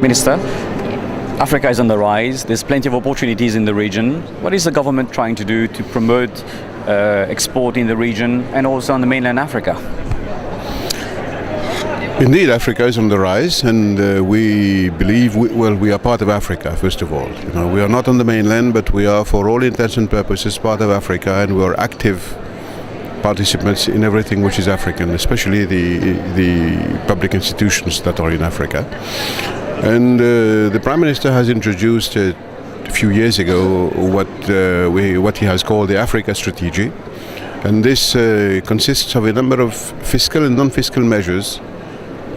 Minister, Africa is on the rise. There's plenty of opportunities in the region. What is the government trying to do to promote export in the region and also on the mainland Africa? Indeed, Africa is on the rise, and we believe, we are part of Africa, first of all. You know, we are not on the mainland, but we are, for all intents and purposes, part of Africa, and we are active participants in everything which is African, especially the public institutions that are in Africa. And the Prime Minister has introduced a few years ago what he has called the Africa Strategy, and this consists of a number of fiscal and non-fiscal measures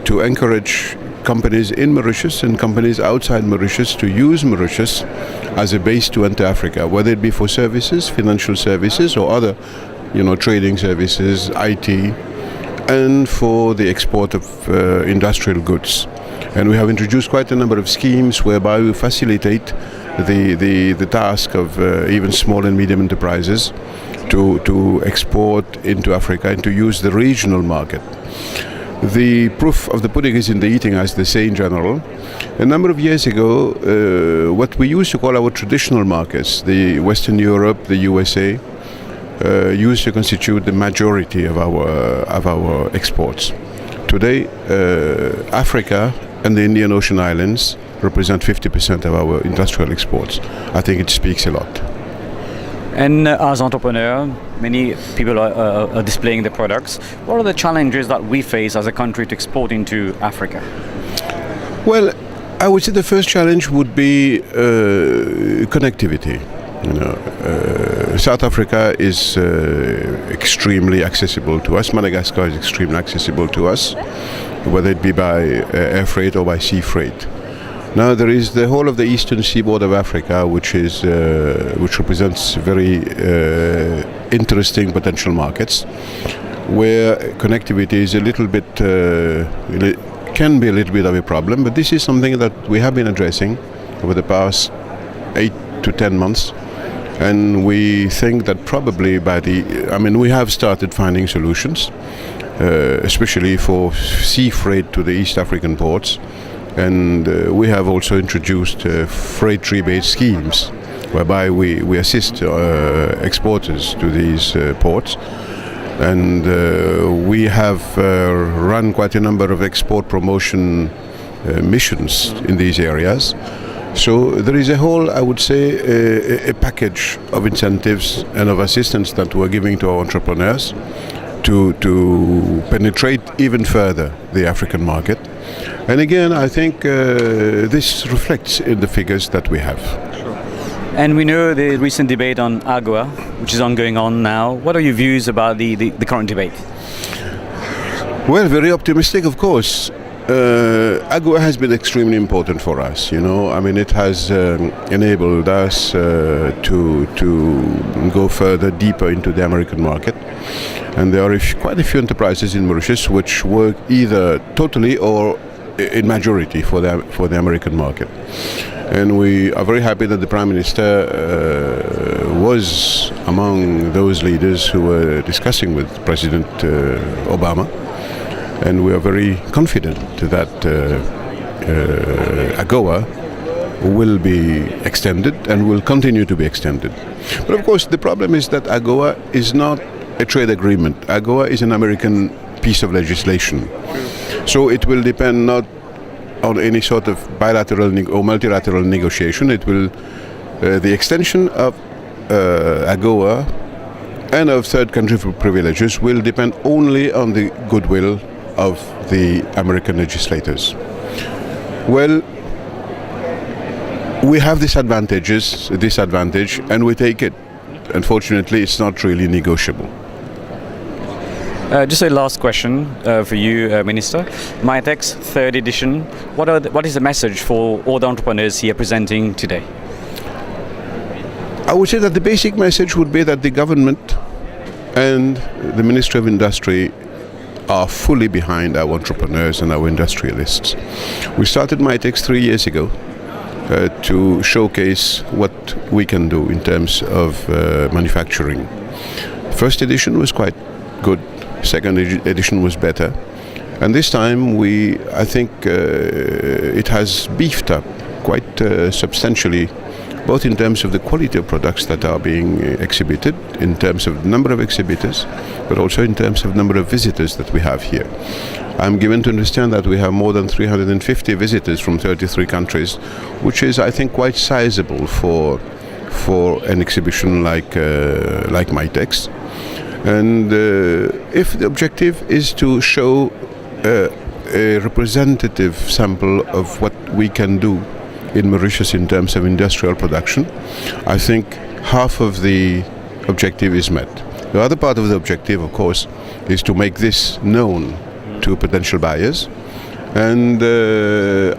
to encourage companies in Mauritius and companies outside Mauritius to use Mauritius as a base to enter Africa, whether it be for services, financial services, or other, trading services, IT, and for the export of industrial goods. And we have introduced quite a number of schemes whereby we facilitate the task of even small and medium enterprises to export into Africa and to use the regional market. The proof of the pudding is in the eating, as they say in general. A number of years ago, what we used to call our traditional markets, the Western Europe, the USA, used to constitute the majority of our exports. Today, Africa and the Indian Ocean Islands represent 50% of our industrial exports. I think it speaks a lot. And as entrepreneurs, many people are displaying their products. What are the challenges that we face as a country to export into Africa? Well, I would say the first challenge would be connectivity. South Africa is extremely accessible to us. Madagascar is extremely accessible to us, whether it be by air freight or by sea freight. Now there is the whole of the eastern seaboard of Africa, which represents very interesting potential markets, where connectivity is a little bit can be a little bit of a problem. But this is something that we have been addressing over the past 8 to 10 months, and we think that probably we have started finding solutions, especially for sea freight to the East African ports. And we have also introduced freight rebate schemes whereby we assist exporters to these ports. And we have run quite a number of export promotion missions in these areas. So there is a whole, I would say, a package of incentives and of assistance that we're giving to our entrepreneurs to penetrate even further the African market. And again, I think this reflects in the figures that we have. Sure. And we know the recent debate on AGOA, which is ongoing on now. What are your views about the current debate? Well, very optimistic, of course. AGOA has been extremely important for us. It has enabled us to go further, deeper into the American market. And there are quite a few enterprises in Mauritius which work either totally or in majority for the American market. And we are very happy that the Prime Minister was among those leaders who were discussing with President Obama. And we are very confident that AGOA will be extended and will continue to be extended. But of course, the problem is that AGOA is not a trade agreement. AGOA is an American piece of legislation. So it will depend not on any sort of bilateral or multilateral negotiation. It will, the extension of AGOA and of third country privileges will depend only on the goodwill of the American legislators. Well, we have this advantage, and we take it. Unfortunately, it's not really negotiable. Just a last question for you, Minister. MAITEX 3rd edition. What is the message for all the entrepreneurs here presenting today? I would say that the basic message would be that the government and the Ministry of Industry are fully behind our entrepreneurs and our industrialists. We started MAITEX 3 years ago to showcase what we can do in terms of manufacturing. First edition was quite good. Second edition was better. And this time I think it has beefed up quite substantially, both in terms of the quality of products that are being exhibited, in terms of number of exhibitors, but also in terms of number of visitors that we have here. I'm given to understand that we have more than 350 visitors from 33 countries, which is, I think, quite sizable for an exhibition like MAITEX. And if the objective is to show a representative sample of what we can do in Mauritius in terms of industrial production, I think half of the objective is met. The other part of the objective, of course, is to make this known to potential buyers. And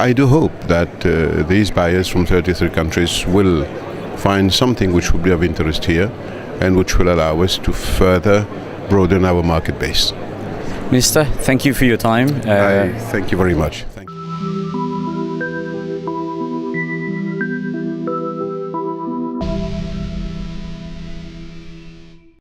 I do hope that these buyers from 33 countries will find something which will be of interest here and which will allow us to further broaden our market base. Minister, thank you for your time. Thank you very much.